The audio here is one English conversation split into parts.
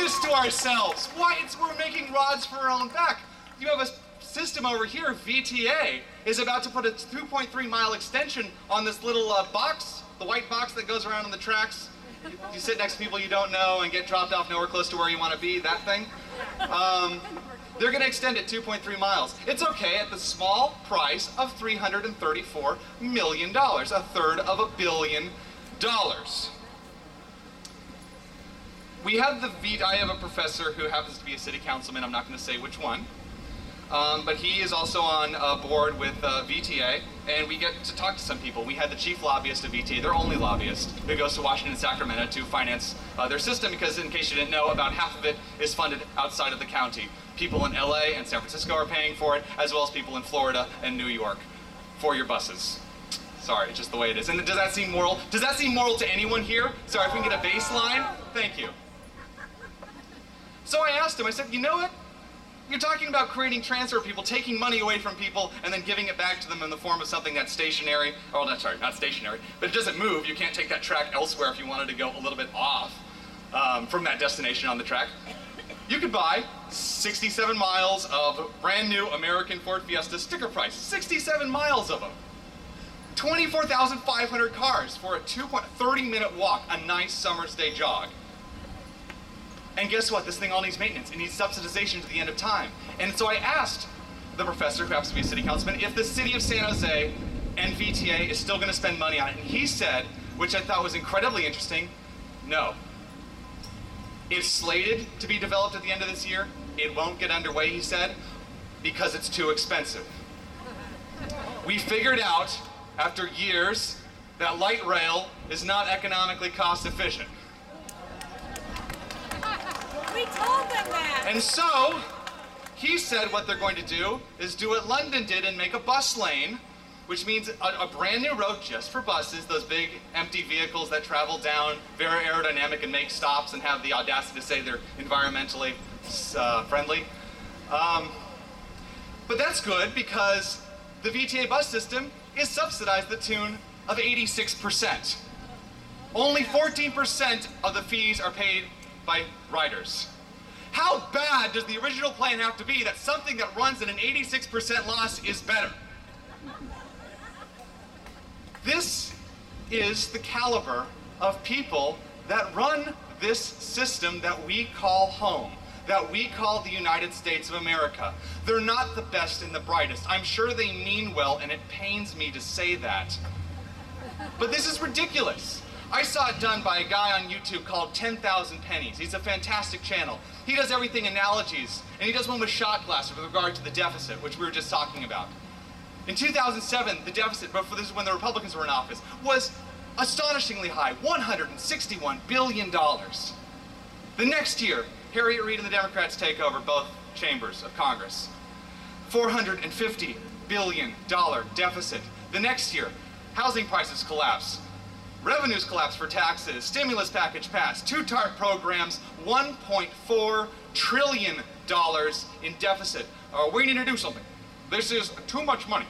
this to ourselves. Why? We're making rods for our own back. You have a system over here, VTA, is about to put a 2.3-mile extension on this little box, the white box that goes around on the tracks. You sit next to people you don't know and get dropped off nowhere close to where you want to be, that thing. They're going to extend it 2.3 miles. It's okay at the small price of $334 million, a third of $1 billion. I have a professor who happens to be a city councilman, I'm not going to say which one, but he is also on a board with VTA, and we get to talk to some people. We had the chief lobbyist of VTA, their only lobbyist, who goes to Washington and Sacramento to finance their system, because in case you didn't know, about half of it is funded outside of the county. People in LA and San Francisco are paying for it, as well as people in Florida and New York for your buses. Sorry, it's just the way it is. And does that seem moral? Does that seem moral to anyone here? Sorry, if we can get a baseline? Thank you. So I asked him, I said, you know what? You're talking about creating transfer people, taking money away from people, and then giving it back to them in the form of something that's stationary. Oh, that's sorry, not stationary, but it doesn't move. You can't take that track elsewhere if you wanted to go a little bit off from that destination on the track. You could buy 67 miles of brand new American Ford Fiesta sticker price. 67 miles of them. 24,500 cars for a 30-minute walk, a nice summer's day jog. And guess what? This thing all needs maintenance. It needs subsidization to the end of time. And so I asked the professor, who happens to be a city councilman, if the city of San Jose and VTA is still going to spend money on it. And he said, which I thought was incredibly interesting, no. It's slated to be developed at the end of this year. It won't get underway, he said, because it's too expensive. We figured out, after years, that light rail is not economically cost efficient. We told them that. And so, he said what they're going to do is do what London did and make a bus lane, which means a brand new road just for buses, those big empty vehicles that travel down, very aerodynamic and make stops and have the audacity to say they're environmentally friendly. But that's good because the VTA bus system is subsidized to the tune of 86%. Only 14% of the fees are paid by riders. How bad does the original plan have to be that something that runs at an 86% loss is better? This is the caliber of people that run this system that we call home, that we call the United States of America. They're not the best and the brightest. I'm sure they mean well, and it pains me to say that. But this is ridiculous. I saw it done by a guy on YouTube called 10,000 Pennies. He's a fantastic channel. He does everything analogies, and he does one with shot glass with regard to the deficit, which we were just talking about. In 2007, the deficit, but this is when the Republicans were in office, was astonishingly high, $161 billion. The next year, Harriet Reid and the Democrats take over both chambers of Congress. $450 billion deficit. The next year, housing prices collapse. Revenues collapse for taxes, stimulus package passed, 2 TARP programs, $1.4 trillion in deficit. We need to do something. This is too much money.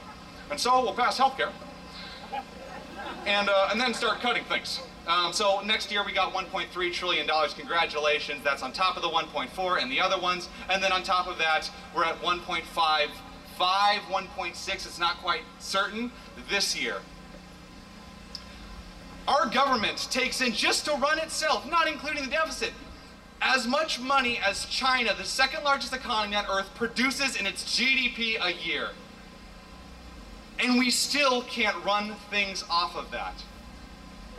And so we'll pass health care and then start cutting things. So next year we got $1.3 trillion. Congratulations. That's on top of the 1.4 and the other ones. And then on top of that, we're at 1.55, 1.6. It's not quite certain this year. Our government takes in, just to run itself, not including the deficit, as much money as China, the second largest economy on earth, produces in its GDP a year. And we still can't run things off of that.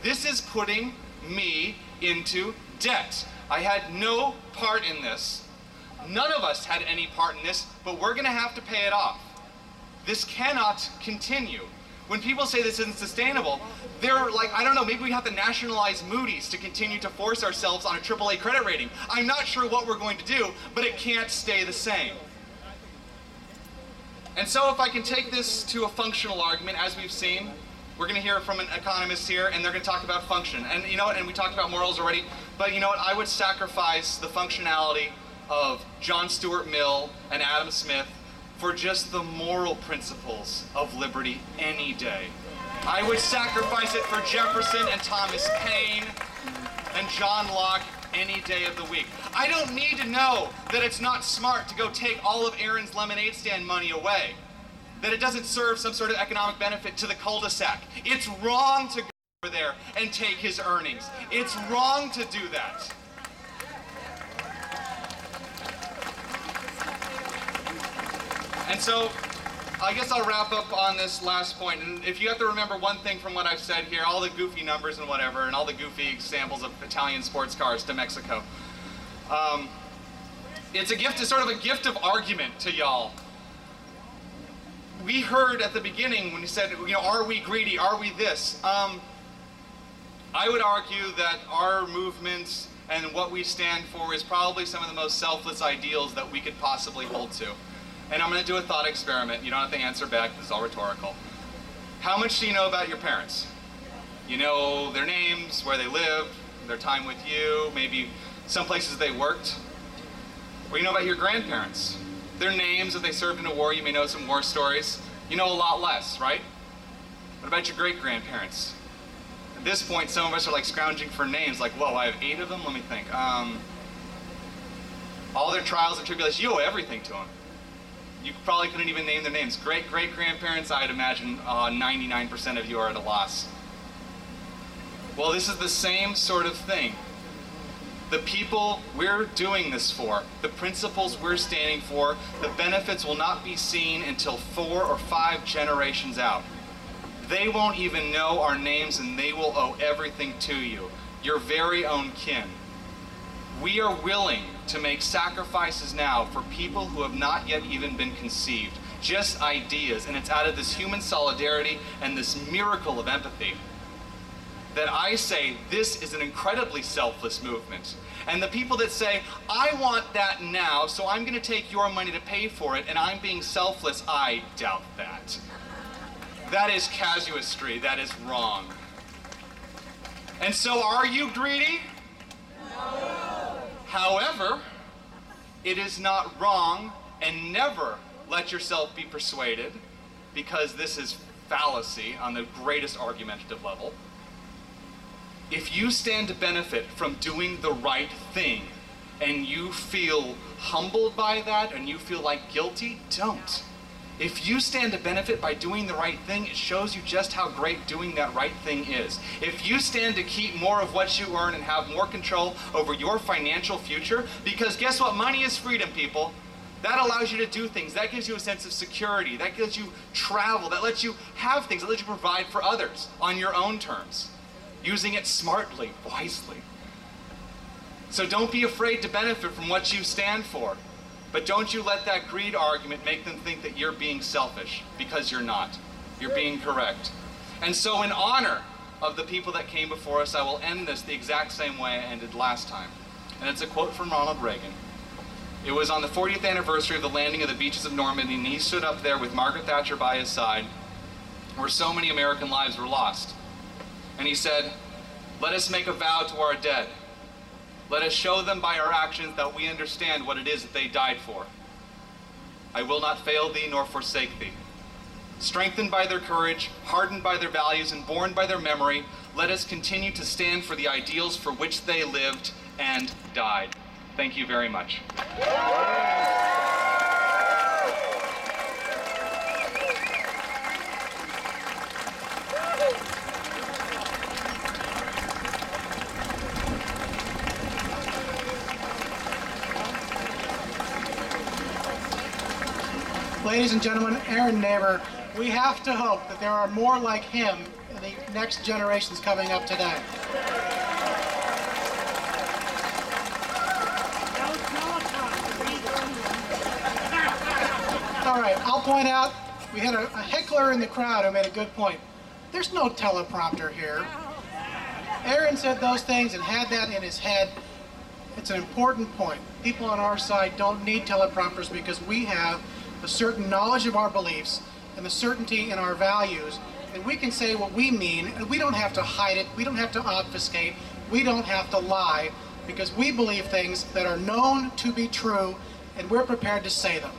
This is putting me into debt. I had no part in this. None of us had any part in this, but we're going to have to pay it off. This cannot continue. When people say this isn't sustainable, they're like, I don't know, maybe we have to nationalize Moody's to continue to force ourselves on a AAA credit rating. I'm not sure what we're going to do, but it can't stay the same. And so if I can take this to a functional argument, as we've seen, we're going to hear from an economist here, and they're going to talk about function. And you know what, and we talked about morals already, but you know what, I would sacrifice the functionality of John Stuart Mill and Adam Smith for just the moral principles of liberty any day. I would sacrifice it for Jefferson and Thomas Paine and John Locke any day of the week. I don't need to know that it's not smart to go take all of Aaron's lemonade stand money away, that it doesn't serve some sort of economic benefit to the cul-de-sac. It's wrong to go over there and take his earnings. It's wrong to do that. And so, I guess I'll wrap up on this last point. And if you have to remember one thing from what I've said here, all the goofy numbers and whatever, and all the goofy examples of Italian sports cars to Mexico, it's a gift, it's sort of a gift of argument to y'all. We heard at the beginning when you said, you know, are we greedy? Are we this? I would argue that our movement and what we stand for is probably some of the most selfless ideals that we could possibly hold to. And I'm going to do a thought experiment. You don't have to answer back. This is all rhetorical. How much do you know about your parents? You know their names, where they lived, their time with you, maybe some places they worked. Or you know about your grandparents, their names, if they served in a war. You may know some war stories. You know a lot less, right? What about your great-grandparents? At this point, some of us are like scrounging for names, like, whoa, I have 8 of them? Let me think. All their trials and tribulations, you owe everything to them. You probably couldn't even name their names. Great-great-grandparents, I'd imagine 99% of you are at a loss. Well, this is the same sort of thing. The people we're doing this for, the principles we're standing for, the benefits will not be seen until 4 or 5 generations out. They won't even know our names, and they will owe everything to you, your very own kin. We are willing to make sacrifices now for people who have not yet even been conceived, just ideas, and it's out of this human solidarity and this miracle of empathy that I say this is an incredibly selfless movement. And the people that say, I want that now, so I'm going to take your money to pay for it, and I'm being selfless, I doubt that. That is casuistry. That is wrong. And so are you greedy? However, it is not wrong, and never let yourself be persuaded, because this is fallacy on the greatest argumentative level. If you stand to benefit from doing the right thing, and you feel humbled by that, and you feel like guilty, don't. If you stand to benefit by doing the right thing, it shows you just how great doing that right thing is. If you stand to keep more of what you earn and have more control over your financial future, because guess what? Money is freedom, people. That allows you to do things. That gives you a sense of security. That gives you travel. That lets you have things. That lets you provide for others on your own terms, using it smartly, wisely. So don't be afraid to benefit from what you stand for. But don't you let that greed argument make them think that you're being selfish, because you're not. You're being correct. And so in honor of the people that came before us, I will end this the exact same way I ended last time. And it's a quote from Ronald Reagan. It was on the 40th anniversary of the landing of the beaches of Normandy, and he stood up there with Margaret Thatcher by his side, where so many American lives were lost. And he said, "Let us make a vow to our dead. Let us show them by our actions that we understand what it is that they died for. I will not fail thee nor forsake thee. Strengthened by their courage, hardened by their values, and borne by their memory, let us continue to stand for the ideals for which they lived and died." Thank you very much. Ladies and gentlemen, Aaron Neighbour, we have to hope that there are more like him in the next generations coming up today. All right, I'll point out, we had a heckler in the crowd who made a good point. There's no teleprompter here. Aaron said those things and had that in his head. It's an important point. People on our side don't need teleprompters because we have a certain knowledge of our beliefs and the certainty in our values, and we can say what we mean, and we don't have to hide it, we don't have to obfuscate, we don't have to lie, because we believe things that are known to be true, and we're prepared to say them.